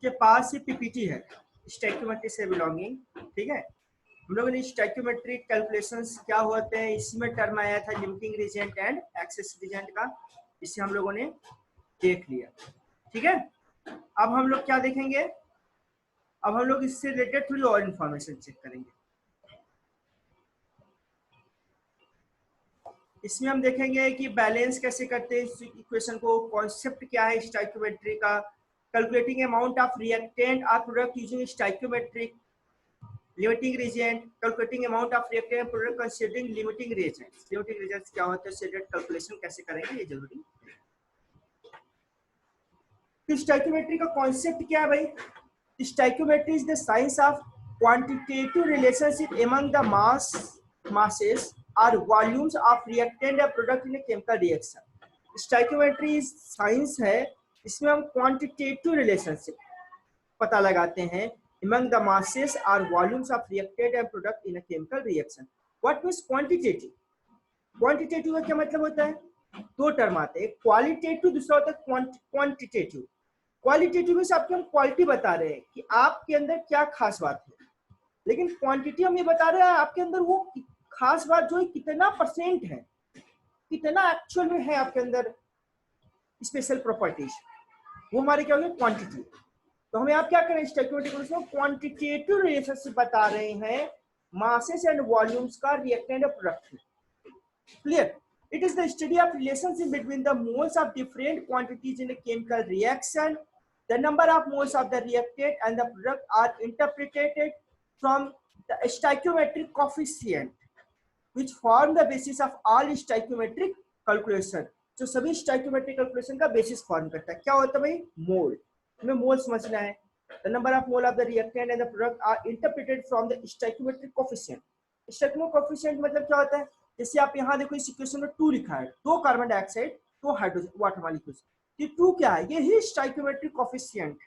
के पास ये पीपीटी है स्टोइकियोमेट्री से बिलोंगिंग, ठीक है। हम लोगों ने स्टोइकियोमेट्रिक कैलकुलेशंस क्या होते हैं इसमें टर्म आया था limiting reagent and excess reagent का, इसे हम लोगों ने देख लिया, ठीक है। अब हम लोग क्या देखेंगे, अब हम लोग इससे रिलेटेड थोड़ी और इंफॉर्मेशन चेक करेंगे। इसमें हम देखेंगे कि बैलेंस कैसे करते हैं इस इक्वेशन को, कॉन्सेप्ट क्या है स्टोइकियोमेट्री का, कैलकुलेटिंग अमाउंट ऑफ रिएक्टेंट और product using stoichiometric, limiting reagent, calculating amount of reactant and product considering limiting reagents. Limiting reagents क्या होते हैं, उससे रिलेटेड कैलकुलेशन कैसे करेंगे ये जरूरी। तो स्टोइकियोमेट्री का कॉन्सेप्ट क्या है भाई, stoichiometry is the science of quantitative relationship among the masses or volumes of reactant or product in a chemical reaction. Stoichiometry science है, इसमें हम क्वांटिटेटिव रिलेशनशिप पता लगाते हैं among the masses or volumes of reactant and product in a chemical reaction. What means quantitative? Quantitative का क्या मतलब होता है, दो टर्म आते हैं, क्वालिटेटिव, दूसरा होता है क्वांटिटेटिव। क्वालिटेटिव से आपको हम क्वालिटी बता रहे हैं कि आपके अंदर क्या खास बात है, लेकिन क्वांटिटी हम ये बता रहे हैं आपके अंदर वो खास बात जो है कितना परसेंट है, कितना एक्चुअल में है आपके अंदर स्पेशल प्रॉपर्टीज, वो हमारे क्या होंगे क्वांटिटी। तो हमें आप क्या करें स्टोइकियोमेट्रिक क्वांटिटेटिव रिलेशनशिप बता रहे हैं मासेस एंड वॉल्यूम्स का रिएक्टेंट और product. Clear? It is the study of relationship between the moles of different quantities in a chemical reaction. The number of moles of the reactant and the product are interpreted from the stoichiometric coefficient, which form the basis of all stoichiometric calculation. जो सभी stoichiometric calculation का basis form करता है। क्या होता है भाई, मोल, हमें मोल समझना है। The number of mole of the reactant and the product are interpreted from the stoichiometric coefficient. stoichiometric coefficient मतलब क्या होता है, जैसे आप यहाँ देखो इस इक्वेशन में 2 लिखा है, 2 carbon dioxide 2 hydrogen water molecules, ये 2 क्या है, ये ही स्टोइकियोमेट्रिक कोएफिशिएंट,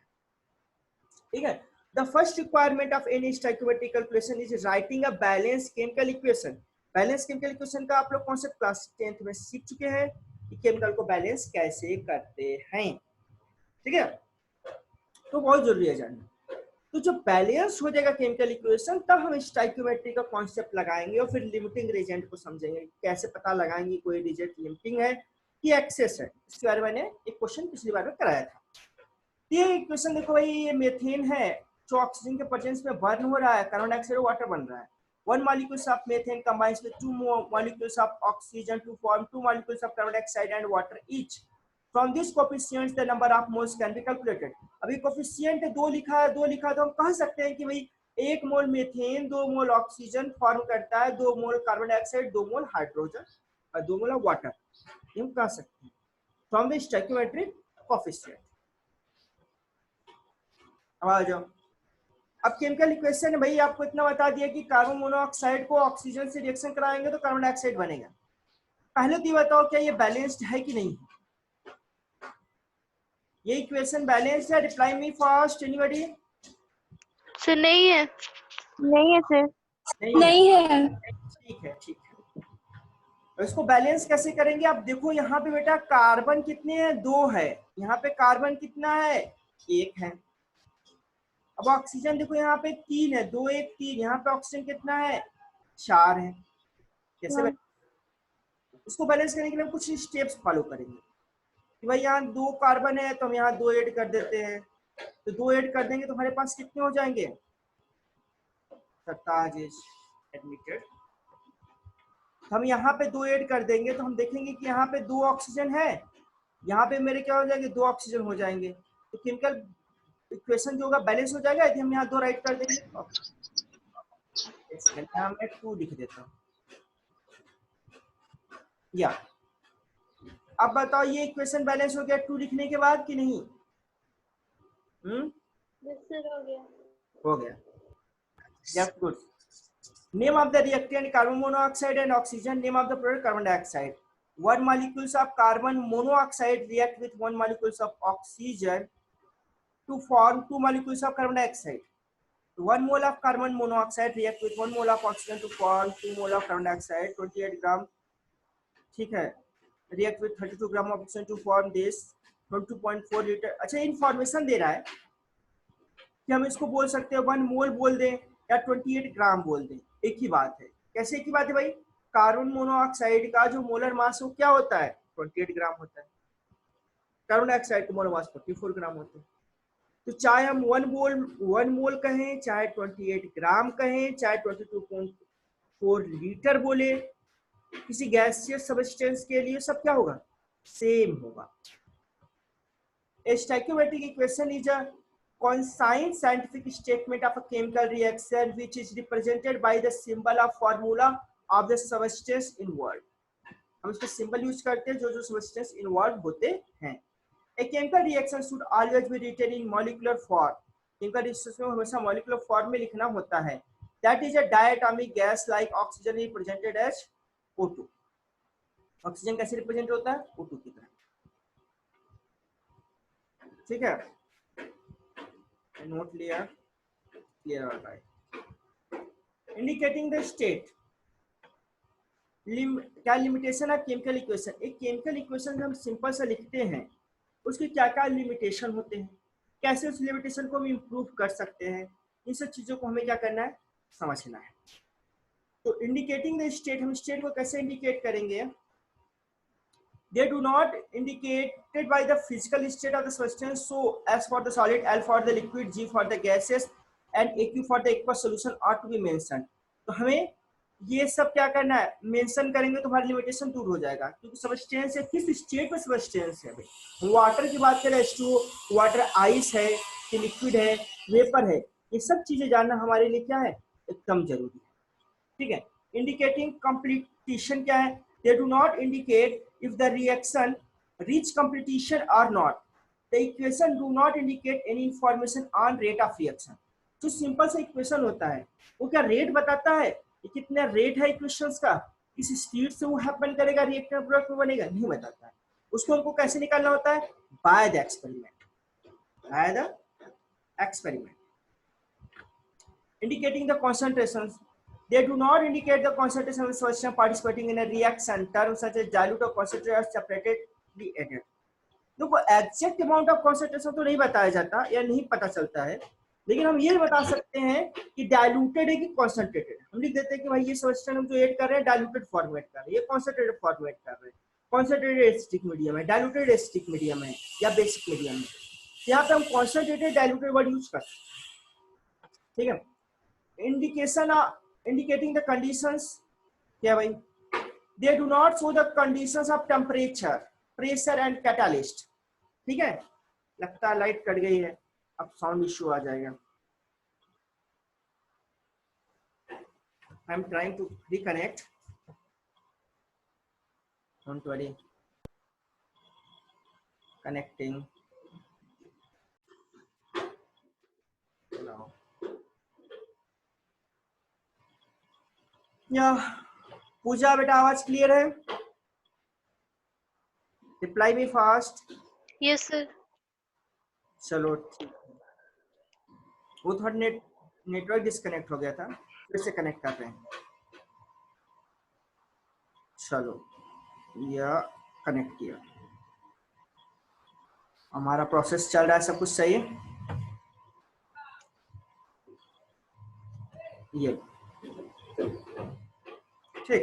ठीक है। The first requirement of any stoichiometric calculation is writing a balance chemical equation. Balance chemical equation का आप लोग कॉन्सेप्ट क्लास 10th में सीख चुके हैं कि केमिकल को बैलेंस कैसे करते हैं, ठीक है, तो बहुत जरूरी है जानना। तो जब बैलेंस हो जाएगा केमिकल इक्वेशन तब हम स्टोइकियोमेट्री का कॉन्सेप्ट लगाएंगे और फिर लिमिटिंग रीजेंट को समझेंगे, कैसे पता लगाएंगे कोई रीजेंट लिमिटिंग है कि एक्सेस है। इसके बारे में मैंने एक क्वेश्चन पिछली बार में कराया था। ये इक्वेशन देखो भाई, ये मीथेन है जो ऑक्सीजन के प्रेजेंस में बर्न हो रहा है, कार्बन डाइऑक्साइड और वाटर बन रहा है। 1 molecules of methane combines with 2 molecules of oxygen to form 2 molecules of carbon dioxide and water each. From this coefficient the number of moles can be calculated. अभी coefficient 2 लिखा है, 2 लिखा तो हम कह सकते हैं कि भाई 1 मोल मीथेन 2 मोल ऑक्सीजन फॉर्म करता है, 2 मोल कार्बन डाइऑक्साइड 2 मोल हाइड्रोजन और 2 मोल वाटर, ये हम कह सकते हैं फ्रॉम द स्टोइकियोमेट्रिक कोफिशिएंट। अब आ जाओ, अब केमिकल इक्वेशन भाई आपको इतना बता दिया कि कार्बन मोनोऑक्साइड को ऑक्सीजन से रिएक्शन कराएंगे तो कार्बन डाइऑक्साइड बनेगा। पहले तो ये बताओ क्या ये बैलेंस्ड है कि नहीं, ये इक्वेशन बैलेंस्ड है? Reply me fast anybody. Sir नहीं है। नहीं है सर। नहीं है। ठीक है, ठीक है, तो इसको बैलेंस कैसे करेंगे? आप देखो यहाँ पे बेटा कार्बन कितने हैं, 2 है, यहाँ पे कार्बन कितना है, 1 है। अब ऑक्सीजन देखो यहाँ पे 3 है, 2 1 3, यहाँ पे ऑक्सीजन कितना है, 4 है। कैसे इसको बैलेंस करने के लिए हम कुछ स्टेप्स फॉलो करेंगे कि भाई यहाँ 2 कार्बन है तो हम यहाँ 2 ऐड कर देते हैं, तो 2 ऐड कर देंगे तो हमारे पास कितने हो जाएंगे, 27 इज एडमिटेड। हम यहाँ पे 2 ऐड कर देंगे तो हम देखेंगे कि यहाँ पे 2 ऑक्सीजन है, यहाँ पे मेरे क्या हो जाएंगे, 2 ऑक्सीजन हो जाएंगे, तो केमिकल इक्वेशन जो होगा बैलेंस हो जाएगा। यदि हम यहाँ 2 राइट कर देंगे, यहाँ मैं 2 लिख देता हूँ। या अब बताओ ये इक्वेशन बैलेंस हो गया 2 लिखने के बाद कि नहीं? हो गया। That's good. Name of the reactant carbon monoxide and oxygen. Name of the product carbon dioxide. 1 molecules of carbon monoxide react with 1 molecules of oxygen to form 2 molecules of carbon dioxide. 1 mole of carbon monoxide react with 1 mole of oxygen to form 2 mole of carbon dioxide. 28 ग्राम, ठीक है, react with 32 gram of oxygen to form this 22.4 litre. अच्छा, information दे रहा है कि हम इसको बोल सकते हैं 1 मोल बोल दें या 28 ग्राम बोल दें, एक ही बात है। कैसे एक ही बात है भाई? कार्बन मोनोऑक्साइड का जो मोलर मास वो क्या होता है? 28 ग्राम होता है। कार्बन डाइऑक्साइड का मोलर मास 44 ग्राम होता है। तो चाहे हम 1 मोल कहें, चाहे 28 ग्राम कहें, चाहे 22.4 लीटर बोले, किसी गैसियस सब्सटेंस के लिए सब क्या होगा? सेम होगा। A stoichiometric equation is a constant scientific statement of a chemical reaction which is represented by the symbol of formula of the substance involved. हम इसका सिंबल यूज करते हैं जो जो सब्सटेंस इन्वॉल्व होते हैं। A chemical reaction should always be written in molecular form. Chemical reaction में हमेशा मॉलिक्यूलर फॉर्म में लिखना होता है। That is a diatomic gas like oxygen is represented as O2. Oxygen कैसे रिप्रेजेंट होता है? O2 की तरह। ठीक है, नोट लिया, क्लियर हो रहा है। इंडिकेटिंग द स्टेट, क्या लिमिटेशन है केमिकल इक्वेशन? एक केमिकल इक्वेशन हम सिंपल सा लिखते हैं, उसके क्या क्या लिमिटेशन होते हैं, कैसे उस लिमिटेशन को हम इम्प्रूव कर सकते हैं, इन सब चीजों को हमें क्या करना है? समझना है। तो इंडिकेटिंग द स्टेट, हम स्टेट को कैसे इंडिकेट करेंगे? They do not indicated by the physical state of the substance. So S for the solid, L for the liquid, G for the gases, and AQ for the aqueous solution ought to be mentioned. तो हमें ये सब क्या करना है? Mention करेंगे तो हमारी लिमिटेशन दूर हो जाएगा, क्योंकि सब्सटेंस है, किस स्टेट में सब्सटेंस है भाई? वाटर की बात करें, H2O, वाटर आइस है कि लिक्विड है, वेपर है, ये सब चीजें जानना हमारे लिए क्या है? एकदम जरूरी है। ठीक है। इंडिकेटिंग कंप्लीशन क्या है? They do not indicate if the reaction reach completion or not. The equation do not indicate any information on rate of reaction. जो सिंपल सा इक्वेशन होता है वो क्या रेट बताता है कि कितना रेट है इक्वेशंस का, किस स्पीड से वो हैपन करेगा, रिएक्टर प्रोडक्ट में बनेगा? नहीं बताता है। उसको हमको कैसे निकालना होता है? By the experiment, by the experiment. Indicating the concentrations, they do not indicate the concentration of the solution participating in a reaction. Terms such as dilute or concentrate are separately added. देखो exact amount of concentration तो नहीं बताया जाता या नहीं पता चलता है, लेकिन हम ये बता सकते हैं कि डाइल्यूटेड है कि कॉन्सेंट्रेटेड है। हम लिख देते हैं कि भाई ये सब्सटेंस हम जो ऐड कर रहे हैं डाइल्यूटेड फॉर्मेट कर रहे हैं, ये कॉन्सेंट्रेटेड फॉर्मेट कर रहे हैं, कॉन्सेंट्रेटेड एसिटिक मीडियम है, डाइल्यूटेड एसिटिक मीडियम है या बेसिक मीडियम है। यहाँ पे हम कॉन्सेंट्रेटेड डाइल्यूटेड वर्ड यूज करते हैं। ठीक है। इंडिकेशन indicating the conditions क्या भाई? They do not show the conditions of temperature, pressure and catalyst. ठीक है, लगता है लाइट कट गई है, अब साउंड इश्यू आ जाएगा। I am trying to reconnect. Don't worry. Connecting. Now. या पूजा बेटा आवाज क्लियर है? रिप्लाई भी फास्ट। Yes sir. चलो ठीक, वो थोड़ा नेटवर्क डिस्कनेक्ट हो गया था, फिर से कनेक्ट कर रहे हैं। चलो या कनेक्ट किया, हमारा प्रोसेस चल रहा है, सब कुछ सही है। ये ठीक,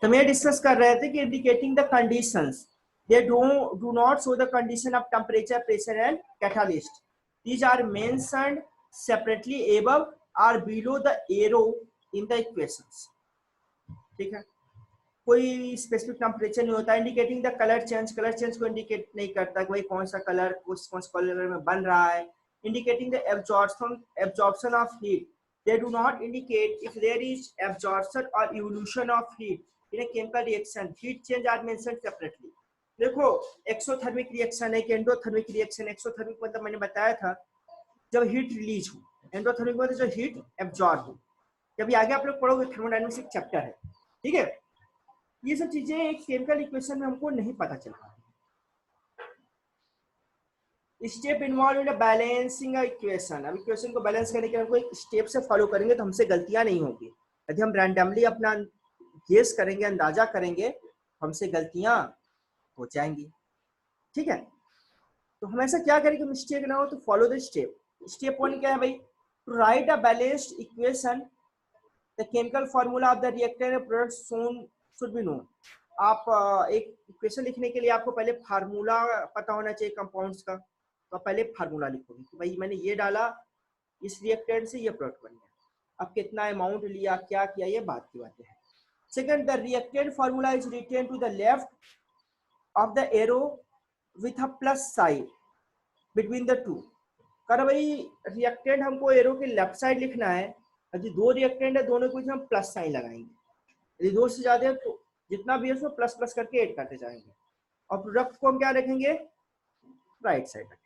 तो मैं डिस्कस कर रहे थे कि indicating the conditions, they do not show the condition of temperature, pressure and catalyst. These are mentioned separately above or below the arrow in the equations. ठीक है, कोई स्पेसिफिक टेम्परेचर नहीं होता। Indicating the colour change, colour change को indicate नहीं करता कि भाई कौन सा कलर कौन सा कलर में बन रहा है। Indicating the absorption of heat, they do not indicate if there is absorption or evolution of heat in a chemical reaction. Heat change are mentioned separately. देखो एक्सोथर्मिक रिएक्शन है कि एंडोथर्मिक रिएक्शन। एक्सोथर्मिक मतलब मैंने बताया था जब heat release हो, endothermic मतलब जो हीट एब्जॉर्ब हो। जब आगे आप लोग पढ़ोगे थर्मोडायनामिक्स एक चैप्टर है, ठीक है। ये सब चीजें एक केमिकल इक्वेशन में हमको नहीं पता चलता। Step involve in balancing equation. अब इक्वेशन को बैलेंस करने के लिए हमको एक स्टेप से फॉलो करेंगे तो हमसे गलतियां नहीं होगी। यदि हम रैंडमली अपना गेस करेंगे, अंदाजा करेंगे, हमसे गलतियां हो जाएंगी। ठीक है, तो हमेशा क्या करें कि मिस्टेक ना हो, तो फॉलो द स्टेप। स्टेप 1 क्या है भाई? To write a balanced equation the chemical formula of the reactor product सोन शुड बी नोन। आप एक इक्वेशन लिखने के लिए आपको पहले फार्मूला पता होना चाहिए कंपाउंड्स का, तो आप पहले फार्मूला लिखोगे कि भाई मैंने ये डाला, इस रिएक्टेंट से ये प्रोडक्ट बन गया। अब कितना अमाउंट लिया, क्या किया, ये बात की बातें हैं। Second, the reactant formula is written to the left of the arrow with a plus sign between the two. कर भाई रिएक्टेंट हमको एरो के लेफ्ट साइड लिखना है, यदि दो रिएक्टेंट है दोनों को हम प्लस साइन लगाएंगे, यदि दो से ज्यादा है तो जितना भी है उसको प्लस प्लस करके ऐड करते जाएंगे, और प्रोडक्ट को हम क्या रखेंगे? राइट साइड रखेंगे।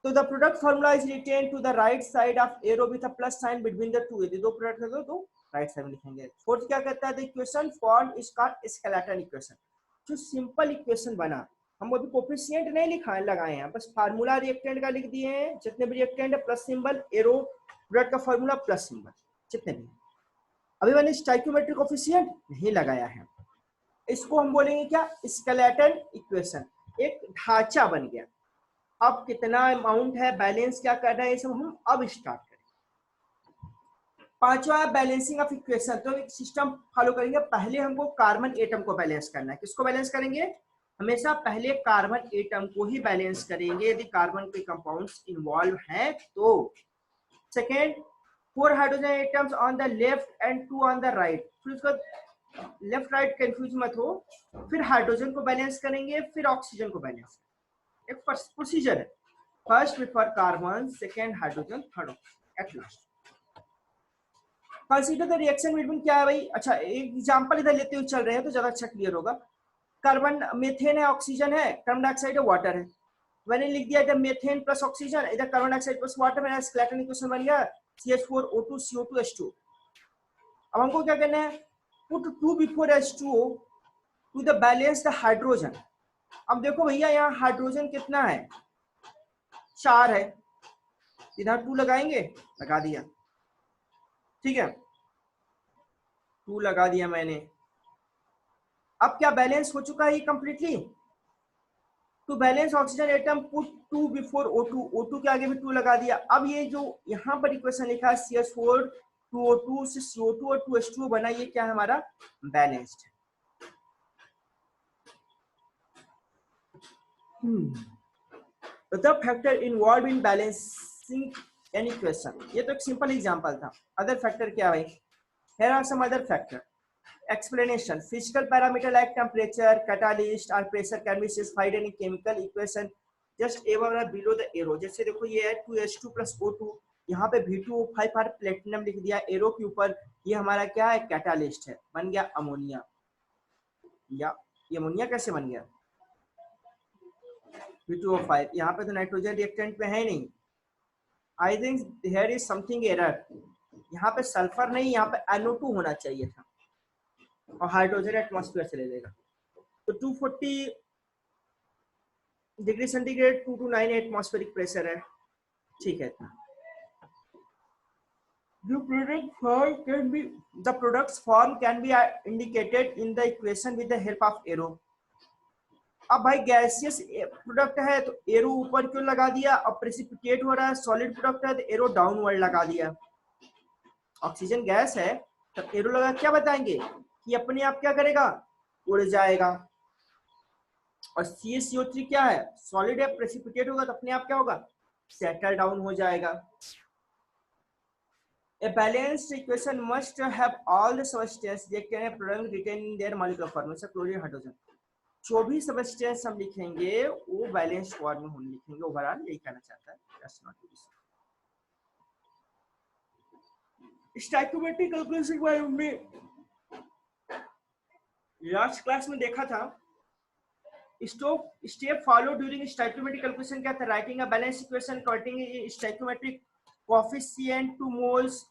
तो the product formula is written to the right side of arrow with a plus sign between the two. यदि दो प्रोडक्ट है तो राइट साइड में लिखेंगे। फोर्थ क्या कहता है? The equation form is called skeleton equation. जो सिंपल इक्वेशन बना, हम अभी कोफिशिएंट नहीं लिखा लगाए हैं, बस फार्मूला रिएक्टेंट का लिख दिए हैं, जितने भी रिएक्टेंट है प्लस सिंबल, एरो प्रोडक्ट का फार्मूला प्लस सिंबल, जितने भी। अभी मैंने स्टोइकियोमेट्रिक कोफिशिएंट नहीं लगाया है, इसको हम बोलेंगे क्या? Skeleton equation. एक ढांचा बन गया। अब कितना अमाउंट है, बैलेंस क्या करना है, ये सब हम अब स्टार्ट करेंगे। पांचवा है बैलेंसिंग ऑफ इक्वेशन। तो एक सिस्टम फॉलो करेंगे। पहले हमको कार्बन एटम को बैलेंस करना है। किसको बैलेंस करेंगे? हमेशा पहले कार्बन एटम को ही बैलेंस करेंगे यदि कार्बन के कंपाउंड्स इन्वॉल्व हैं तो। Second, 4 hydrogen atoms on the left and 2 on the right. फिर उसका लेफ्ट राइट कंफ्यूज मत हो। फिर हाइड्रोजन को बैलेंस करेंगे, फिर ऑक्सीजन को बैलेंस। एक प्रोसीजर है, first before carbon, second hydrogen, third at last. Consider the reaction between. क्या है भाई? अच्छा एक एग्जांपल इधर लेते हुए चल रहे हैं तो ज्यादा अच्छा क्लियर होगा। कार्बन मीथेन है, ऑक्सीजन है, कार्बन डाइऑक्साइड है, वाटर है। मैंने लिख दिया इधर मीथेन प्लस ऑक्सीजन, इधर कार्बन डाइऑक्साइड प्लस वाटर, मेरा स्केलेटन इक्वेशन बन गया CH4O2 CO2 H2। अब हमको क्या करना है? Put 2 before H2O to the balance the hydrogen. अब देखो भैया यहाँ हाइड्रोजन कितना है? 4 है, इधर 2 लगाएंगे, लगा दिया, ठीक है, 2 लगा दिया मैंने। अब क्या बैलेंस हो चुका है ये completely? To balance oxygen atom put 2 before O2, O2 के आगे भी 2 लगा दिया। अब ये जो यहाँ पर इक्वेशन लिखा है CH4 2O2 से CO2 और 2H2O बना, ये क्या है? हमारा बैलेंस्ड है। The factor involved in balancing an equation। ये तो एक सिंपल एग्जांपल था। अदर फैक्टर क्या भाई? Here are some other factor. Explanation: physical parameter like temperature, catalyst or pressure can be specified in a chemical equation just above or below the arrow। जैसे देखो ये है 2H2 plus O2, यहाँ पे V2O5 और platinum लिख दिया arrow के ऊपर। ये हमारा क्या है? कैटालिस्ट है, बन गया अमोनिया। या ये अमोनिया कैसे बन गया? V2O5। यहाँ पे तो नाइट्रोजन रिएक्टेंट पे है नहीं। I think there is something error. यहाँ पे सल्फर नहीं, यहाँ पे NO2 होना चाहिए था, और हाइड्रोजन एटमॉस्फेयर से ले लेगा। तो 240 डिग्री सेंटीग्रेड 229 एटमॉस्फेरिक प्रेशर है, ठीक है। The product's form can be indicated in the equation with the help of arrow। अब भाई गैसियस प्रोडक्ट है तो एरो ऊपर क्यों लगा दिया? अब प्रेसिपिटेट हो रहा है, सॉलिड प्रोडक्ट है तो एरो डाउनवर्ड लगा दिया। ऑक्सीजन गैस है तो एरो लगा, क्या बताएंगे कि अपने आप क्या करेगा? उड़ जाएगा। और CaCO3 क्या है? सॉलिड है, प्रेसिपिटेट होगा तो अपने आप क्या होगा? सेटल डाउन हो जाएगा। A balanced equation must have all the substances that can a product retain in their molecular form। जैसे क्लोरीन, हाइड्रोजन, जो भी सबस्टेंस हम लिखेंगे वो बैलेंस फॉर्म में हम लिखेंगे। ओवरऑल यही कहना चाहता है। स्टोइकियोमेट्रिक कैलकुलेशन के बारे में लास्ट क्लास में देखा था। Step follow during stoichiometric calculation क्या था? Writing a balance equation, converting stoichiometric coefficient two moles,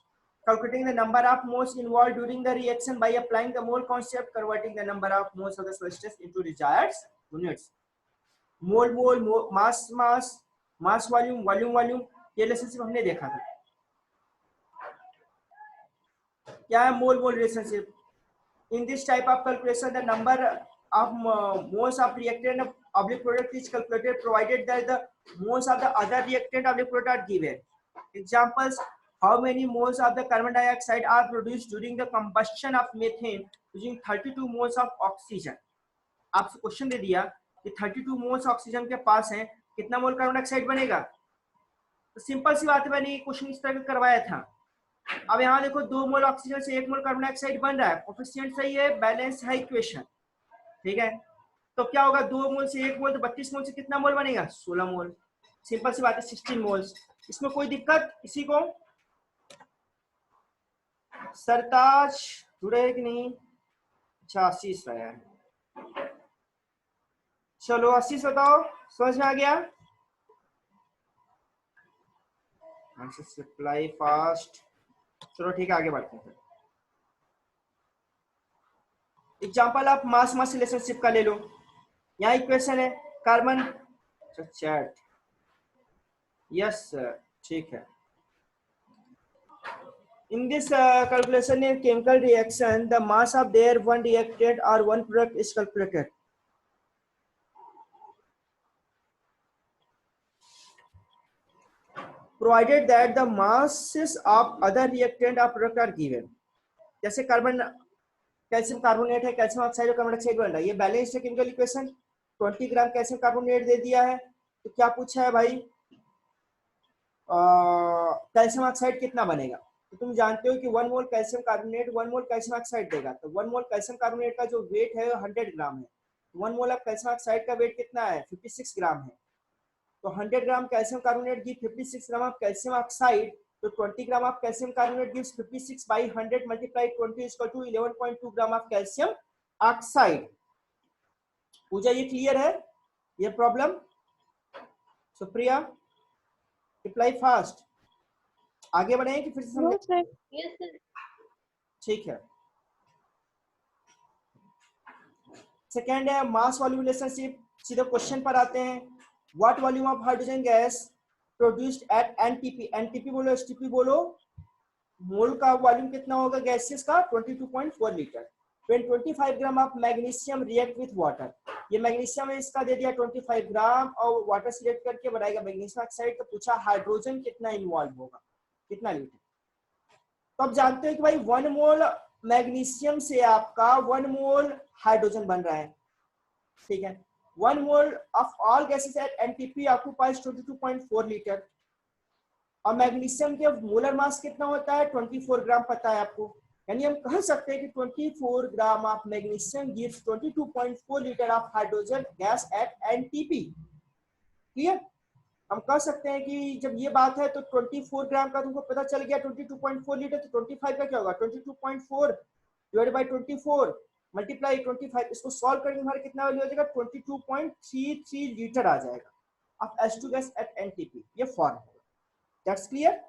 calculating the number of moles involved during the reaction by applying the mole concept, converting the number of moles of the substance into desired units। Mole mole, mass mass, mass volume, volume volume, ये relationship हमने देखा था। क्या है mole mole relationship? In this type of calculation the number of moles of reactant public product is calculated provided that the moles of the other reactant of the product are given. Examples: how many moles of the carbon dioxide are produced during the combustion of methane using 32 moles of oxygen? आपसे question दे दिया कि 32 moles oxygen के पास है, कितना mole carbon dioxide बनेगा? तो simple सी बात है, मैंने ये क्वेश्चन इस तरह करवाया था। अब यहाँ देखो 2 मोल ऑक्सीजन से 1 मोल कार्बन डाइऑक्साइड बन रहा है, कोफिशिएंट सही है, बैलेंस है इक्वेशन, ठीक है। तो क्या होगा, 2 मोल से 1 मोल, तो 32 मोल से कितना मोल बनेगा? 16 मोल। सिंपल सी बात है, 16 मोल्स। इसमें कोई दिक्कत किसी को? सरताज जुड़े है कि नहीं? अच्छा, आशीष है। चलो आशीष बताओ, समझ में आ गया? Reply fast. चलो ठीक है, आगे बढ़ते हैं। एग्जांपल आप मास मास रिलेशनशिप का ले लो। यहाँ इक्वेशन है कार्बन चैट, यस सर, ठीक है। In this calculation in chemical reaction, the mass of their one reactant or one product is calculated. Provided that the masses of other reactant or product are given. जैसे carbon calcium carbonate है, calcium oxide और carbon dioxide बन रहा है, ये balanced है chemical equation. 20 gram calcium carbonate दे दिया है, तो क्या पूछा है भाई, कैल्शियम ऑक्साइड कितना बनेगा? तो तुम जानते हो कि 1 मोल कैल्शियम कार्बोनेट 1 मोल कैल्शियम ऑक्साइड देगा। तो 1 मोल कैल्शियम कार्बोनेट का जो वेट है 100 ग्राम है, 1 मोल ऑफ कैल्शियम ऑक्साइड का वेट कितना है? 56 ग्राम है। तो 100 gram calcium carbonate give 56 gram of calcium oxide, तो 20 gram of calcium carbonate gives 56 by 100 multiply 20 equal to 11.2 gram of calcium oxide. Pooja ये क्लियर है ये प्रॉब्लम? Supriya reply fast. आगे बढ़े कि फिर से समझे? Yes sir. ठीक है। सेकेंड है मास वॉल्यूम रिलेशनशिप। सीधे क्वेश्चन पर आते हैं। What volume of hydrogen gas produced at NTP? NTP बोलो, एसटीपी बोलो, मोल का वॉल्यूम कितना होगा गैसेस का? 22.4 litre. When 25 gram of magnesium react with water, ये मैग्नीशियम है, इसका दे दिया 25 ग्राम और वाटर से रिएक्ट करके बनाएगा मैग्नीशियम ऑक्साइड। तो पूछा हाइड्रोजन कितना इन्वॉल्व होगा, कितना लीटर? तो आप जानते हो कि भाई 1 मोल मैग्नीशियम से आपका 1 मोल हाइड्रोजन बन रहा है, ठीक है। 1 mole of all gases at NTP occupies 22.4 litre. और मैग्नीशियम के मोलर मास कितना होता है? 24 ग्राम, पता है आपको। यानी हम कह सकते हैं कि 24 gram of magnesium gives 22.4 litre of hydrogen gas at NTP. Clear? हम कह सकते हैं कि जब ये बात है तो 24 ग्राम का तुमको पता चल गया 22.4 लीटर, तो 25 का क्या होगा? 22.4 डिवाइड बाय 24 मल्टीप्लाई 25, इसको सॉल्व करेंगे हमारा कितना वैल्यू आ जाएगा? 22.33 लीटर आ जाएगा of H2 gas at NTP. ये फॉर्म है। That's clear?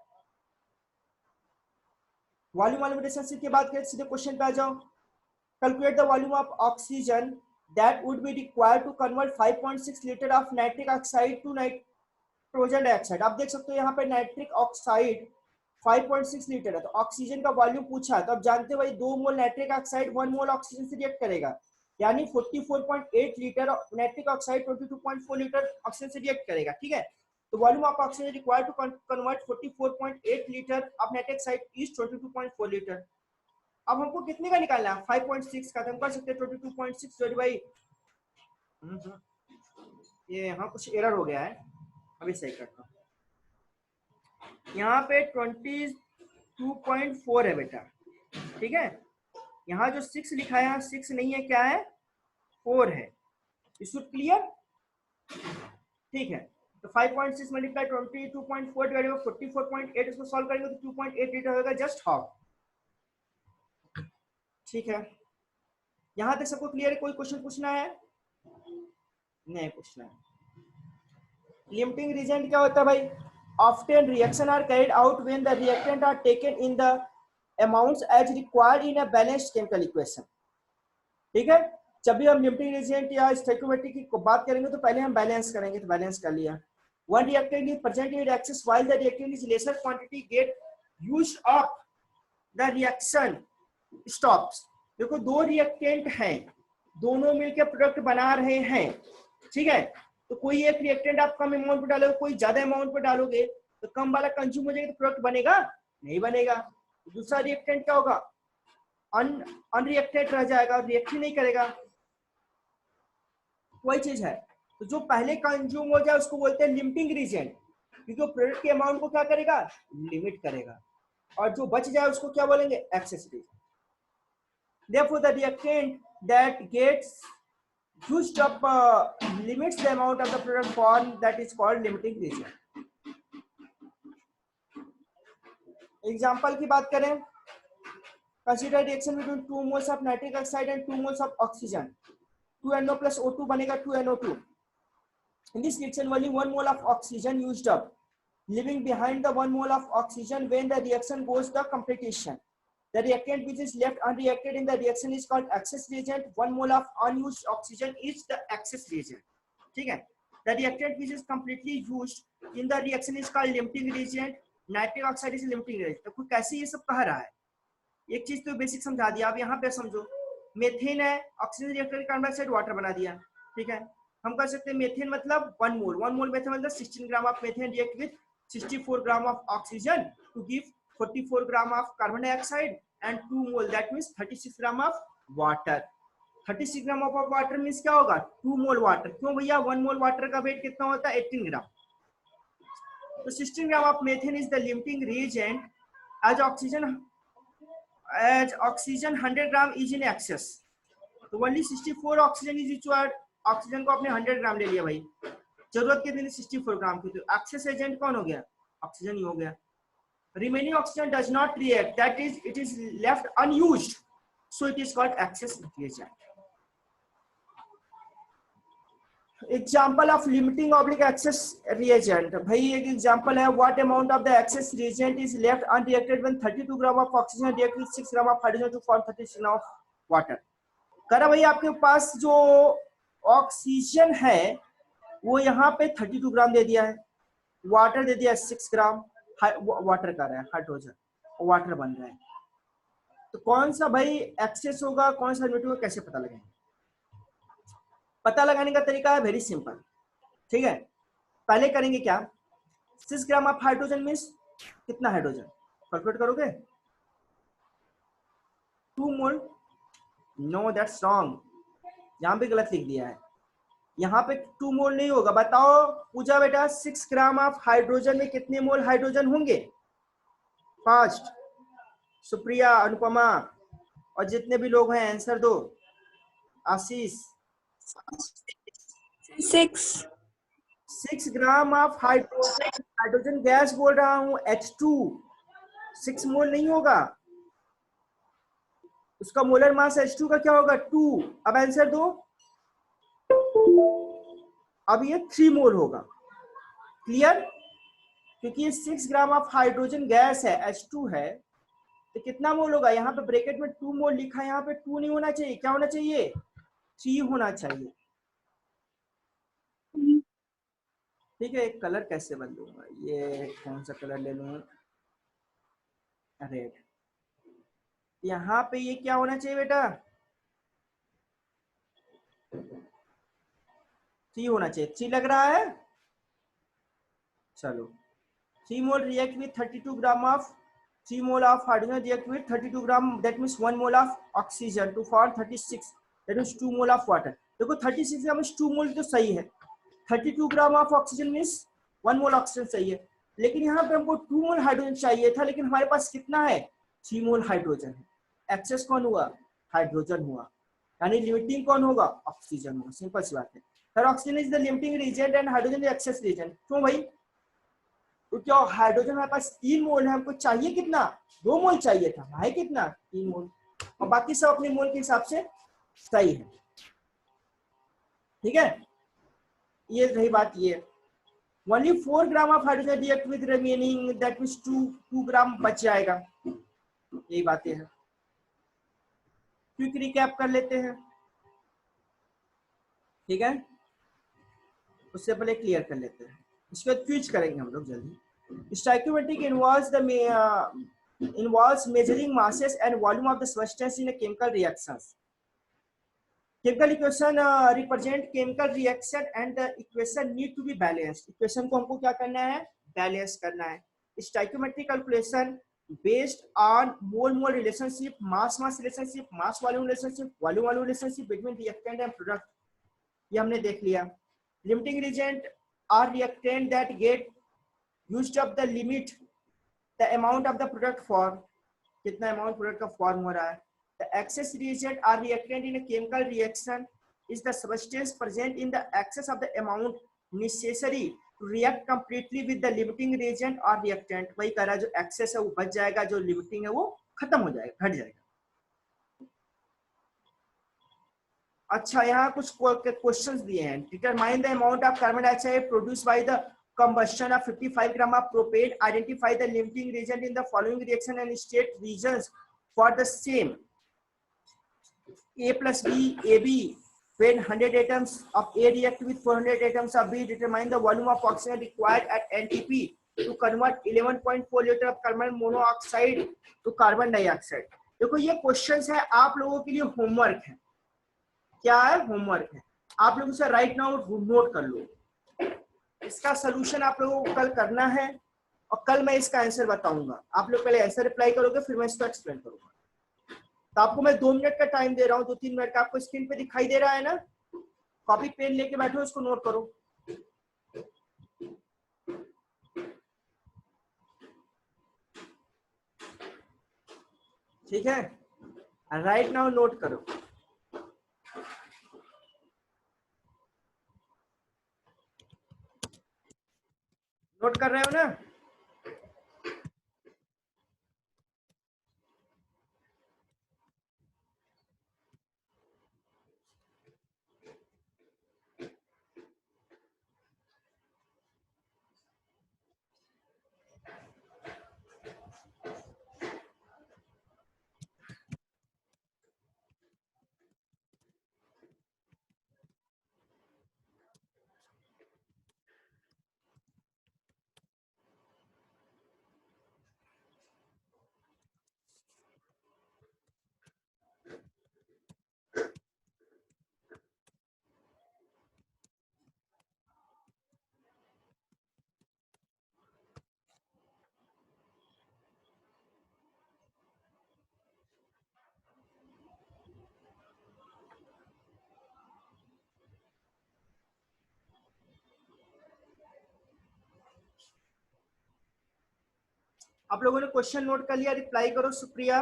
Volume volume relationship की बात करें, सीधे क्वेश्चन पे आ जाओ। Calculate the volume of oxygen that would be required to convert 5.6 litre of nitric oxide to nitrogen dioxide. आप देख सकते हो यहाँ पे नाइट्रिक ऑक्साइड 5.6 लीटर है, तो ऑक्सीजन का वॉल्यूम पूछा। तो आप जानते हो भाई 2 mole nitric oxide 1 mole oxygen से रिएक्ट करेगा, यानी 44.8 litre nitric oxide 22.4 litre oxygen से रिएक्ट करेगा, ठीक है। तो volume of oxygen required to convert 44.8 litre of nitric oxide is 22.4 litre. अब हमको कितने का निकालना है? 5.6 का। तो हम कर सकते हैं 22.6 डिवाइड बाई, ये यहाँ कुछ एरर हो गया है, अभी सही करता हूँ। यहाँ पे 22.4 है बेटा, ठीक है। यहाँ जो 6 लिखा है, 6 नहीं है, क्या है? 4 है। इस क्लियर? ठीक है। तो 5.6 मल्टीप्लाई 22.4 डिवाइड बाय 44.8, इसको सॉल्व करेंगे तो 2.8 लीटर होगा, जस्ट हाफ, ठीक है। यहाँ तक सबको क्लियर है? कोई क्वेश्चन पूछना है? नहीं पूछना है। लिमिटिंग रीजन क्या होता है भाई? Often reaction are carried out when the reactant are taken in the amounts as required in a balanced chemical equation, ठीक है। जब भी हम लिमिटिंग रीजन या स्टोइकियोमेट्री की बात करेंगे तो पहले हम बैलेंस करेंगे, तो बैलेंस कर लिया। One reactant is present in reactions while the reactant is lesser quantity get used up, the reaction stops। देखो 2 रिएक्टेंट हैं, दोनों मिलकर प्रोडक्ट बना रहे हैं, ठीक है। तो कोई एक रिएक्टेंट आप कम अमाउंट पे डालोगे, कोई ज्यादा अमाउंट पे डालोगे, तो कम वाला कंज्यूम हो जाएगा तो प्रोडक्ट बनेगा नहीं बनेगा। दूसरा रिएक्टेंट क्या होगा, अनरिएक्टेड रह जाएगा, रिएक्ट ही नहीं करेगा। वही चीज है। तो जो पहले कंज्यूम हो जाए उसको बोलते हैं लिमिटिंग रीजेंट, क्योंकि वो प्रोडक्ट के अमाउंट को क्या करेगा, लिमिट करेगा। और जो बच जाए उसको क्या बोलेंगे, excess reagent. Therefore, the reactant that gets used up limits the amount of the product form, that is called limiting reagent. Example की बात करें, consider reaction between 2 moles of nitric oxide and 2 moles of oxygen. 2NO plus O2 बनेगा 2NO2. In this reaction, only 1 mole of oxygen used up, leaving behind the 1 mole of oxygen when the reaction goes to completion. The reactant which is left unreacted in the reaction is called excess reagent. 1 mole of unused oxygen is the excess reagent. ठीक है. The reactant which is completely used in the reaction is called limiting reagent. Nitric oxide is limiting reagent. तो कैसे ये सब कह रहा है, एक चीज तो बेसिक समझा दिया, अब यहाँ पे समझो। मेथेन है, oxygen reactor carbon dioxide water बना दिया, ठीक है। हम कर सकते हैं मेथेन मतलब 1 मोल, 1 मोल मेथेन मतलब 16 gram of methane react with 64 gram of oxygen to give 44 gram of carbon dioxide and 2 mole, that means 36 gram of water. 36 gram of water means क्या होगा, 2 मोल वाटर। क्यों भैया, 1 मोल वाटर का वेट कितना होता है, 18 ग्राम। तो 16 gram of methane is the limiting reagent as oxygen 100 gram is in excess. तो only 64 oxygen is required. Oxygen को आपने 100 ग्राम ले लिया भाई, जरूरत कितनी थी, 64 ग्राम की। तो एक्सेस एजेंट कौन हो गया, ऑक्सीजन ही हो गया। Remaining oxygen does not react, that is, it is left unused, so it is called excess reagent. Example of limiting oblique excess reagent, भाई एक example है, what amount of the excess reagent is left unreacted when 32 gram of oxygen react with 6 gram of hydrogen to form 36 gram of water। करा भाई, आपके पास जो oxygen है वो यहाँ पे 32 ग्राम दे दिया है, वाटर दे दिया 6 ग्राम, वाटर कर रहा है हाइड्रोजन, वाटर बन रहा है। तो कौन सा भाई एक्सेस होगा, कौन सा लिमिट होगा, कैसे पता लगाएंगे? पता लगाने का तरीका है वेरी सिंपल, ठीक है। पहले करेंगे क्या, 6 ग्राम ऑफ हाइड्रोजन मीन्स कितना हाइड्रोजन, कैलकुलेट करोगे, 2 मोल। नो, दैट्स रॉन्ग, यहाँ पे गलत लिख दिया है, यहाँ पे 2 मोल नहीं होगा। बताओ पूजा बेटा, 6 ग्राम ऑफ हाइड्रोजन में कितने मोल हाइड्रोजन होंगे? फास्ट, सुप्रिया, अनुपमा और जितने भी लोग हैं आंसर दो। आशीष, 6 gram of hydrogen, hydrogen gas बोल रहा हूं, H2, 6 मोल नहीं होगा, उसका मोलर मास H2 का क्या होगा, 2। अब आंसर दो। अब ये 3 मोल होगा, क्लियर? क्योंकि ये 6 ग्राम ऑफ हाइड्रोजन गैस है, H2 है, तो कितना मोल होगा? यहाँ पे ब्रैकेट में 2 मोल लिखा है, यहाँ पे 2 नहीं होना चाहिए, क्या होना चाहिए, 3 होना चाहिए। ठीक है, एक कलर कैसे बदलूंगा, ये कौन सा कलर ले लूं, रेड। यहाँ पे ये क्या होना चाहिए बेटा, 3 होना चाहिए, 3 लग रहा है। चलो, 3 mole react with 32 gram of 3 mole of hydrogen react with 32 gram, that means 1 mole of oxygen to form 36, that means 2 mole of water. देखो 36 ग्राम मींस 2 मोल तो सही है, 32 gram of oxygen means 1 mole oxygen सही है, लेकिन यहाँ पे हमको 2 मोल हाइड्रोजन चाहिए था, लेकिन हमारे पास कितना है, 3 मोल हाइड्रोजन है। एक्सेस कौन हुआ, हाइड्रोजन हुआ, यानी लिमिटिंग कौन होगा, ऑक्सीजन होगा। सिंपल सी बात है। Sir oxygen is the limiting reagent and hydrogen is excess reagent. क्यों भाई, तो क्या हाइड्रोजन हमारे पास 3 मोल है, हमको चाहिए कितना, 2 मोल चाहिए था, भाई कितना, 3 मोल, और बाकी सब अपने मोल के हिसाब से सही है। ठीक है, ये रही बात। ये only 4 gram of hydrogen react with remaining, that means 2 ग्राम बच जाएगा। यही बातें हैं, क्विक रिकैप कर लेते हैं, ठीक है, उससे पहले क्लियर कर लेते हैं, इसके बाद क्विज करेंगे हम लोग जल्दी। Stoichiometric involves measuring masses and volume of the substance in a chemical reactions। Chemical equation represent chemical reaction and the equation need to be balanced. Equation को हमको क्या करना है, बैलेंस करना है। Stoichiometric calculation based on mole mole relationship, mass mass relationship, mass volume relationship, volume volume relationship between reactant and product, ये हमने देख लिया। Limiting reagent are reactant that get used up the limit the amount of the product for, कितना amount product का form हो रहा है। The excess reagent or reactant in a chemical reaction is the substance present in the excess of the amount necessary to react completely with the limiting reagent or reactant। वही कह रहा है, जो excess है वो बच जाएगा, जो limiting है वो खत्म हो जाएगा, घट जाएगा। अच्छा, यहाँ कुछ क्वेश्चंस दिए हैं। Determine the amount of carbon dioxide produced by the combustion of 55 gram of propane, identify the limiting reagent in the following reaction and state reasons for the same। A plus B, AB, when 100 atoms of A react with 400 atoms of B, determine the volume of oxygen required at NTP to convert 11.4 liter of carbon monoxide to carbon dioxide। देखो ये questions है, आप लोगों के लिए homework है। क्या है? होमवर्क है। आप लोग इसे राइट नाउ नोट कर लो। इसका सोल्यूशन आप लोगों को कल करना है और कल मैं इसका आंसर बताऊंगा। आप लोग पहले आंसर रिप्लाई करोगे, फिर मैं इसको एक्सप्लेन करूंगा। तो आपको मैं 2 मिनट का टाइम दे रहा हूँ, 2-3 मिनट का। आपको स्क्रीन पे दिखाई दे रहा है ना? कॉपी पेन लेके बैठो, इसको नोट करो। ठीक है, राइट नाउ नोट करो। नोट कर रहे हो ना? आप लोगों ने क्वेश्चन नोट कर लिया? रिप्लाई करो सुप्रिया।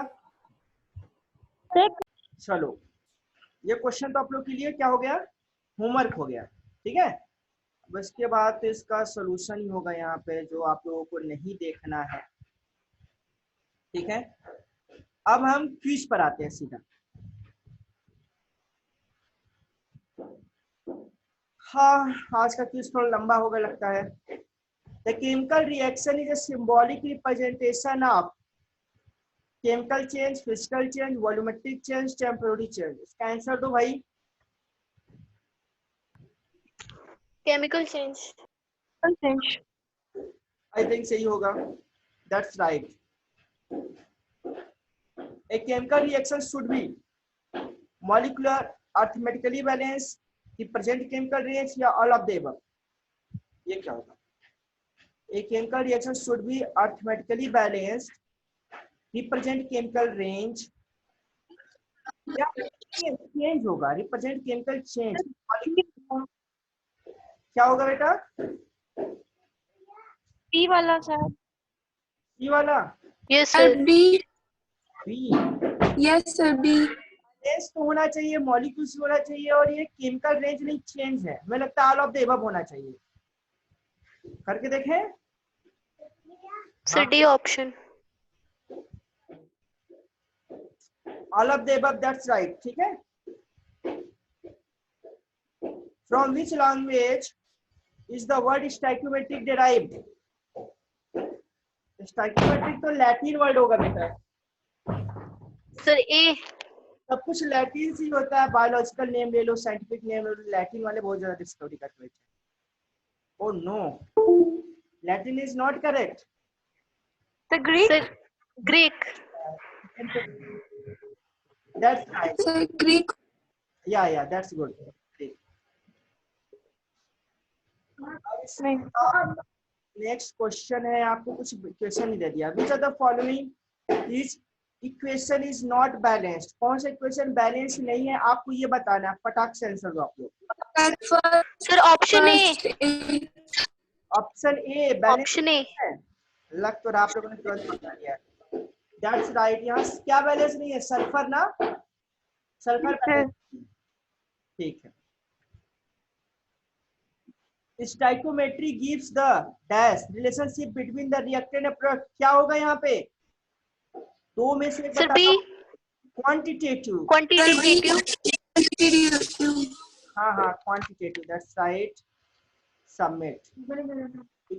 चलो, ये क्वेश्चन तो आप लोग के लिए क्या हो गया? होमवर्क हो गया। ठीक है, अब इसके बाद तो इसका सोल्यूशन ही होगा यहाँ पे, जो आप लोगों को नहीं देखना है। ठीक है, अब हम क्विज पर आते हैं सीधा। हाँ, आज का क्विज थोड़ा लंबा होगा लगता है। The chemical reaction is a symbolic representation of chemical change, physical change, volumetric change, temporary change. इसका आंसर दो भाई। Chemical change. आई थिंक सही होगा। That's right. A chemical reaction should be molecular, arithmetically balanced, represent chemical range या all of the above। ये क्या होगा? A chemical reaction should be arithmetically balanced, represent chemical range या change होगा, represent chemical change। क्या होगा बेटा? B वाला सर। बी वाला? Yes sir. B. B? Yes sir, B. Range तो होना चाहिए, मॉलिक्यूल्स होना चाहिए, और ये केमिकल रेंज नहीं चेंज है। मैं लगता है ऑल ऑफ द अबव होना चाहिए। करके देखें sir D option. All of the above, that's right. ठीक है। From which language is the word stoichiometric derived? Stoichiometric तो लैटिन वर्ड होगा बेटा। सर ए। सब कुछ लैटिन से ही होता है। बायोलॉजिकल नेम ले लो, साइंटिफिक नेम ले लो, लैटिन वाले बहुत ज्यादा डिस्कवरी करते हैं। Oh no, Latin is not correct. The Greek? Sir Greek. That's right. Sir Greek. या दैट्स गुड। नहीं। नेक्स्ट क्वेश्चन है, आपको कुछ क्वेश्चन नहीं दे दिया। Which are the following is equation is not balanced? कौन सा इक्वेशन बैलेंस नहीं है, आपको ये बताना है। फटाक से आंसर दो आप लोग। Sir option A. Option a balance option A. है। लग तो रहा आप लोगों ने तुरंत बता दिया। That's right. यहाँ क्या बैलेंस नहीं है? सल्फर ना, सल्फर बैलेंस। ठीक है। Stoichiometry gives the dash relationship between the reactant and product. क्या होगा यहाँ पे? दो में से एक सर बता। बी। क्वांटिटेटिव। क्वांटिटेटिव। हाँ क्वांटिटेटिव, दैट्स राइट। सबमिट।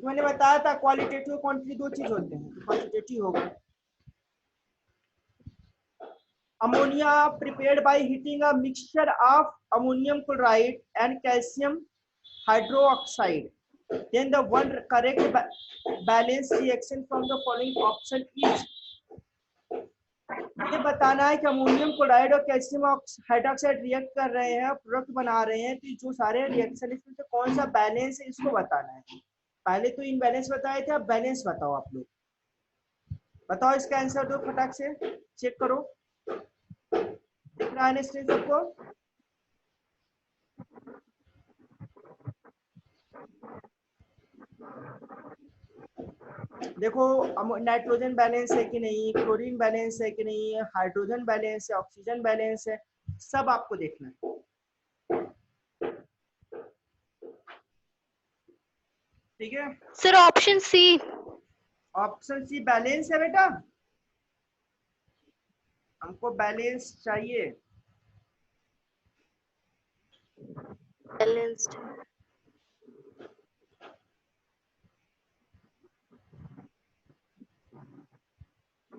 मैंने बताया था क्वालिटेटिव क्वांटिटी दो चीज होते हैं, क्वांटिटेटिव होगा। Ammonia prepared by heating a mixture of ammonium chloride and calcium hydroxide, then the one correct balance reaction from the following option is। ये बताना है कि अमोनियम क्लोराइड और कैल्शियम हाइड्रोक्साइड रिएक्ट कर रहे हैं, प्रोडक्ट बना रहे हैं, तो जो सारे रिएक्शन इसमें से कौन सा बैलेंस है इसको बताना है। पहले तो इनबैलेंस बताए थे, अब बैलेंस बताओ। आप लोग बताओ, इसका आंसर दो फटाक से, चेक करो। दिख रहा है स्क्रीन सबको? देखो नाइट्रोजन बैलेंस है कि नहीं, क्लोरीन बैलेंस है कि नहीं, हाइड्रोजन बैलेंस है, ऑक्सीजन बैलेंस है, सब आपको देखना है। ठीक है sir option C. Option C balance है बेटा, हमको बैलेंस चाहिए। बैलेंस्ड।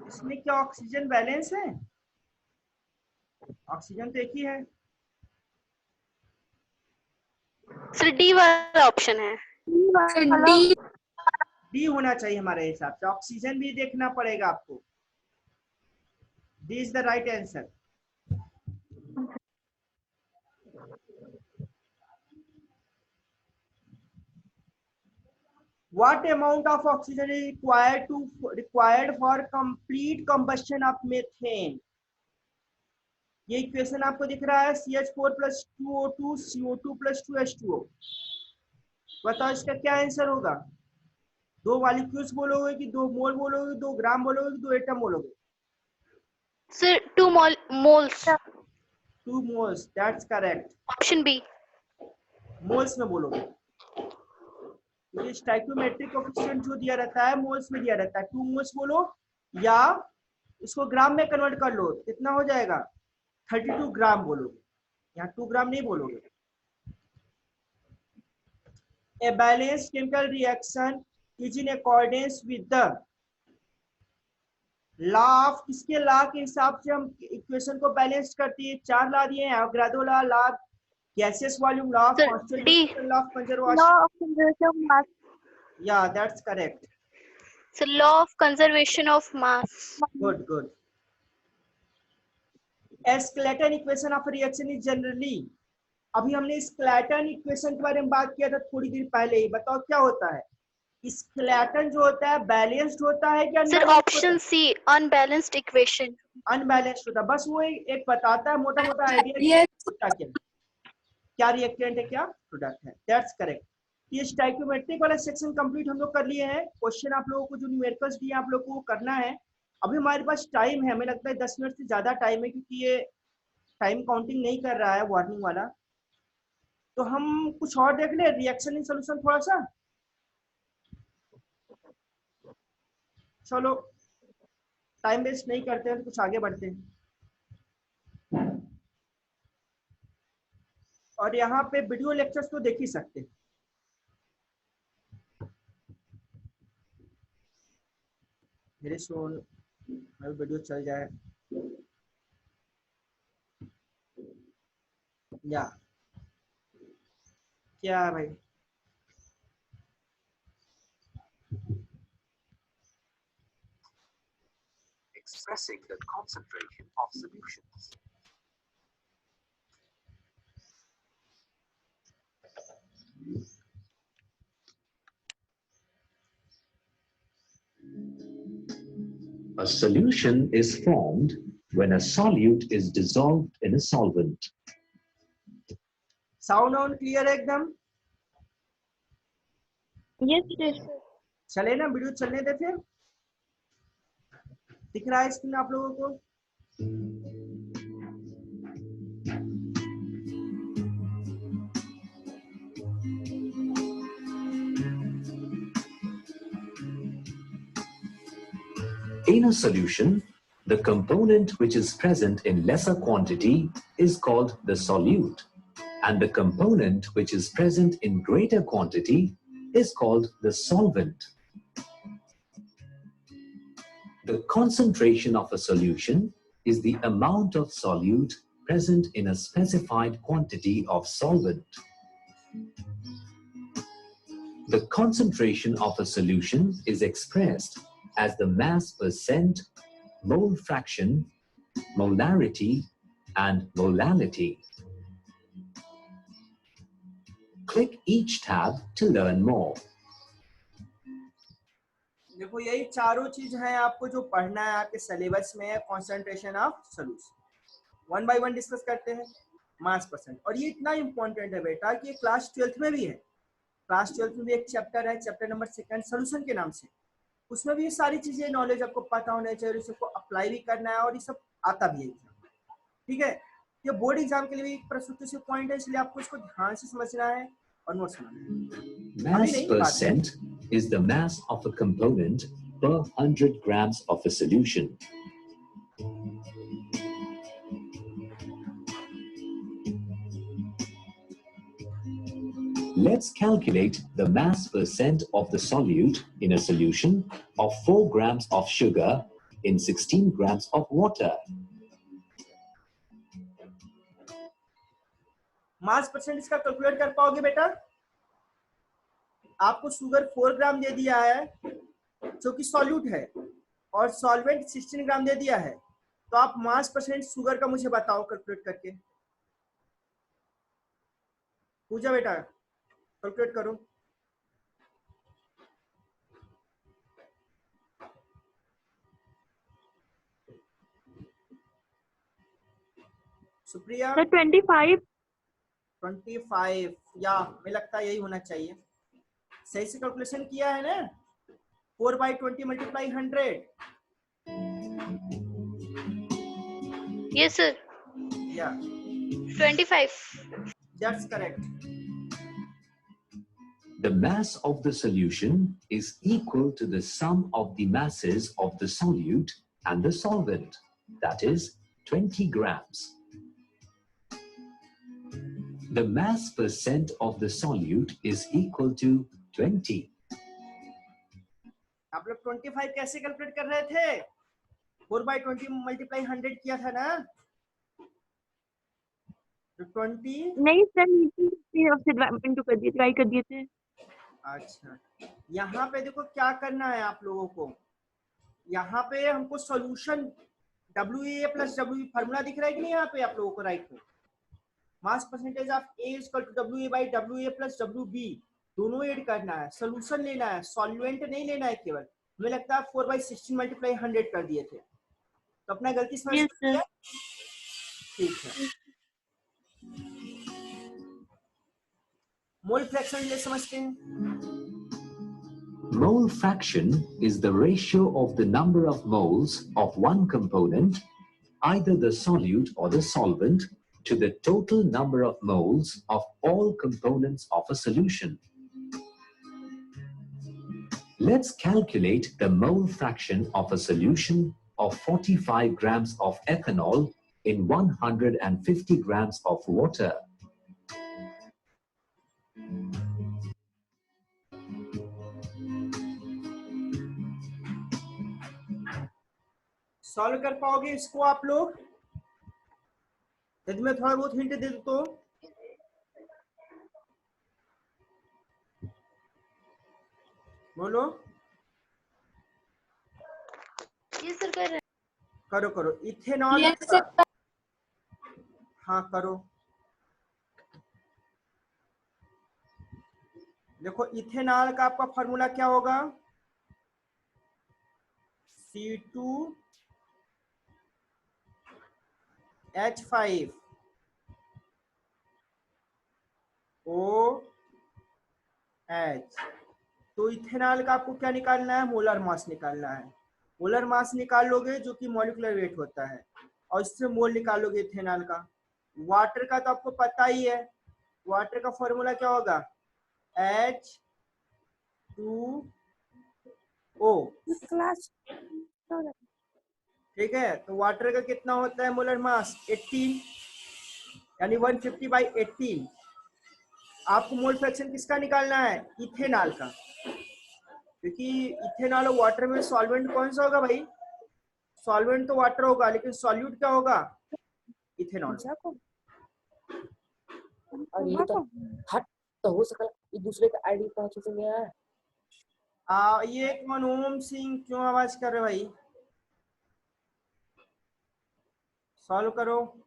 इसमें क्या ऑक्सीजन बैलेंस है? ऑक्सीजन तो एक ही है। सर डी वाला ऑप्शन है। डी होना चाहिए हमारे हिसाब से। ऑक्सीजन भी देखना पड़ेगा आपको। D is the right answer. What amount of oxygen is required for complete combustion of methane? ये इक्वेशन आपको दिख रहा है, CH4 plus 2O2 CO2 plus 2H2O। बताओ इसका क्या आंसर होगा? दो मॉलिक्यूल्स बोलोगे कि 2 मोल बोलोगे, 2 ग्राम बोलोगे कि 2 एटम बोलोगे? Sir 2 moles. 2 moles, that's correct. Option B. Moles में बोलोगे, क्योंकि स्टाइकियोमेट्रिक कोएफिशिएंट जो दिया रहता है मोल्स में दिया रहता है। 2 मोल्स बोलो, या इसको ग्राम में कन्वर्ट कर लो, कितना हो जाएगा? 32 ग्राम बोलोगे, यहाँ 2 ग्राम नहीं बोलोगे। A balanced chemical reaction is in accordance with the law of, किसके लॉ के हिसाब से हम इक्वेशन को बैलेंस करती है? 4 लॉ दिए हैं, Avogadro law, law gaseous volume, law of constant, law of conservation. Yeah that's correct. Sir law of conservation of mass. Good. Skeleton equation of reaction is generally, अभी हमने स्केलेटन इक्वेशन के बारे में बात किया था थोड़ी देर पहले ही। बताओ क्या होता है? स्केलेटन जो होता है बैलेंस्ड होता है क्या? Sir option C unbalanced equation. Unbalanced होता है, बस वो एक बताता है मोटा मोटा आइडिया क्या रिएक्टेंट है क्या प्रोडक्ट है। That's correct. ये स्टाइकियोमेट्रिक वाला सेक्शन कंप्लीट हम लोग कर लिए हैं। क्वेश्चन आप लोगों को जो न्यूमेरिकल्स दिए आप लोगों को करना है। अभी हमारे पास टाइम है, हमें लगता है 10 मिनट से ज्यादा टाइम है, क्योंकि ये टाइम काउंटिंग नहीं कर रहा है वार्निंग वाला। तो हम कुछ और देख ले, रिएक्शन इन सोल्यूशन थोड़ा सा। चलो टाइम वेस्ट नहीं करते हैं, तो कुछ आगे बढ़ते हैं। और यहाँ पे वीडियो लेक्चर्स तो देख ही सकते हैं। मेरे सोन वीडियो चल जाए या क्या है भाई? Expressing the concentration of solutions. A solution is formed when a solute is dissolved in a solvent. Sound on clear है एकदम? Yes, yes. चले ना, वीडियो चलने दे फिर। दिख रहा है स्क्रीन आप लोगों को? In a solution, the component which is present in lesser quantity is called the solute, and the component which is present in greater quantity is called the solvent. The concentration of a solution is the amount of solute present in a specified quantity of solvent. The concentration of a solution is expressed as the mass percent, mole fraction, molarity, and molality. Click each tab to learn more. देखो यही चारों चीज हैं आपको जो पढ़ना है आपके सिलेबस में, concentration of solution. One by one discuss करते हैं। मास परसेंट, और ये इतना इंपॉर्टेंट है बेटा कि क्लास 12th में भी है। क्लास 12th में भी एक चैप्टर है, चैप्टर नंबर 2 सॉल्यूशन के नाम से। उसमें भी ये सारी चीजें नॉलेज आपको पता होना चाहिए, इसको अप्लाई भी करना है और ये सब आता भी है। ठीक है, ये बोर्ड एग्जाम के लिए भी एक प्रस्तुत पॉइंट है, इसलिए आपको इसको ध्यान से समझना है और नोट समझना है। Mass percent is the mass of a component per 100 grams of a solution. Let's calculate the mass percent of the solute in a solution of 4 grams of sugar in 16 grams of water. Mass percent इसका calculate कर पाओगे बेटा? आपको sugar 4 ग्राम दे दिया है जो कि solute है, और सॉल्वेंट 16 ग्राम दे दिया है, तो आप मास परसेंट शुगर का मुझे बताओ कैलकुलेट करके। पूजा बेटा कैलकुलेट करो। सुप्रिया? Sir, 25. 25, या मुझे लगता है यही होना चाहिए। सही से कैलकुलेशन किया है ना? 4/20 मल्टीप्लाई 100। Yes, sir. या 25. That's correct. The mass of the solution is equal to the sum of the masses of the solute and the solvent, that is 20 grams. The mass percent of the solute is equal to 20. आप लोग 25 कैसे calculate कर रहे थे? 4/20 multiply 100 किया था ना? तो 20। नहीं सर, नीचे इंटू कर दिए, ट्राई कर दिए थे। अच्छा, यहाँ पे देखो क्या करना है आप लोगों को। यहाँ पे हमको solution WA plus WB formula दिख रहा है कि नहीं यहाँ पे आप लोगों को? राइट में mass percentage of A equal to WA by WA plus WB दोनों ऐड करना है। सॉल्यूशन लेना है, सॉल्वेंट नहीं लेना है केवल। मुझे लगता है 4/16 मल्टीप्लाई 100 कर दिए थे, तो अपना गलती समझ Yes, sir. ठीक है। मोल फ्रैक्शन ले समझते हैं। Mole fraction is the ratio of the number of moles of one component, either the solute or the solvent, to the total number of moles of all components of a solution. Let's calculate the mole fraction of a solution of 45 grams of ethanol in 150 grams of water. Solve कर पाओगे इसको आप लोग? यदि मैं थोड़ा बहुत hint दे दूं तो? बोलो। Yes, sir. कर रहे हैं। करो करो। Ethanol Yes, sir. हाँ करो। देखो इथेनॉल का आपका फॉर्मूला क्या होगा? C2H5 OH। तो इथेनॉल का आपको क्या निकालना है? मोलर मास निकालना है। मोलर मास निकाल लोगे जो कि मॉलिक्यूलर वेट होता है, और इससे मोल निकालोगे इथेनॉल का। वाटर का तो आपको पता ही है, वाटर का फॉर्मूला क्या होगा? H2O। क्लास ठीक है, तो वाटर का कितना होता है मोलर मास? 18, यानी 150/18। आपको मोल फ्रैक्शन किसका निकालना है? इथेनॉल का, क्योंकि इथेनॉल और वाटर में सॉल्वेंट कौन सा होगा भाई? सॉल्वेंट तो वाटर होगा, लेकिन सॉल्यूट क्या होगा? इथेनॉल। और ये तो हट तो हो सकता एक दूसरे का आईडी पहुंच से गया है। ये मनोम सिंह क्यों आवाज कर रहे भाई? सॉल्व करो।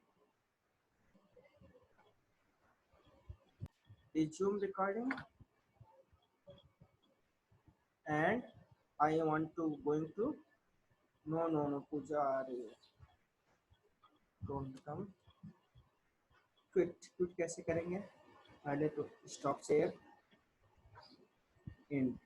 Resume recording, and I want to going to no पूजा आ रही है। Don't come। क्विट कैसे करेंगे? पहले तो स्टॉप शेयर इन